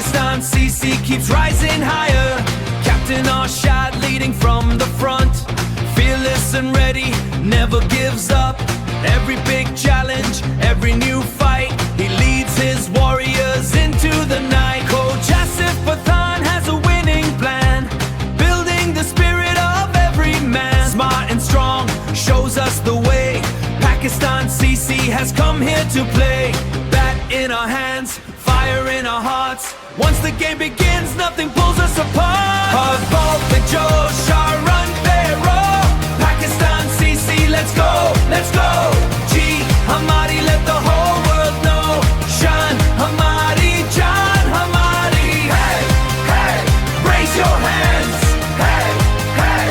Pakistan CC keeps rising higher. Captain Arshad leading from the front, fearless and ready, never gives up. Every big challenge, every new fight, he leads his warriors into the night. Coach Asif Pathan has a winning plan, building the spirit of every man. Smart and strong, shows us the way. Pakistan CC has come here to play. Bat in our hands, fire in our hearts. Once the game begins, nothing pulls us apart. Hard ball pe josh, our run Pharaoh. Pakistan CC, let's go, let's go. Ji hamari, let the whole world know. Shan hamari, jaan hamari. Hey, hey, raise your hands. Hey, hey,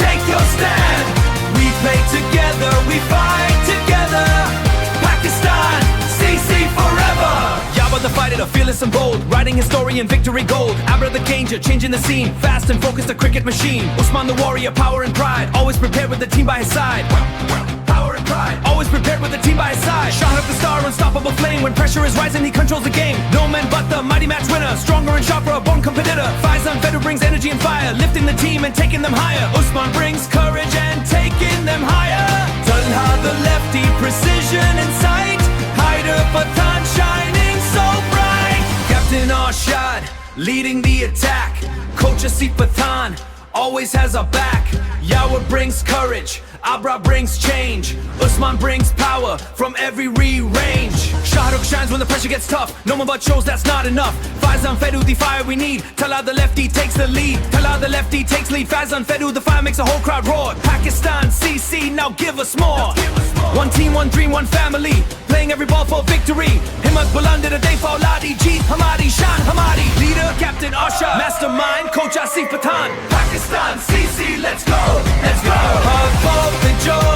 take your stand. We play together, we fight together. Pakistan CC forever. Yaba the fighter, fearless and bold, writing his story in victory gold. Abra the danger, changing the scene, fast and focused, a cricket machine. Usman the warrior, power and pride, always prepared with the team by his side. Power and pride, always prepared with the team by his side. Shahid the star, unstoppable flame. When pressure is rising, he controls the game. No man but the mighty match winner, stronger and sharper, a born competitor. Faizan Fedu brings energy and fire, lifting the team and taking them higher. Usman brings courage and taking them higher. Talha the lefty, precision in sight. Haider Pathan shining so bright. Captain Arshad leading the attack. Coach Asif Pathan always has our back. Yawar brings courage, Abra brings change. Usman brings power from every range. Shahrukh shines when the pressure gets tough. No one but shows that's not enough. Faizan Fedu, the fire we need. Talha the lefty takes the lead. Talha the lefty takes lead. Faizan Fedu, the fire makes the whole crowd roar. Pakistan CC, now give us more. One team, one dream, one family, playing every ball for victory. Himmat buland the day for Ladi. Jeet hamari, shan hamari. Leader Captain Arshad, mastermind Coach Asif Pathan. Pakistan CC, let's go, let's go. Hard ball the joy.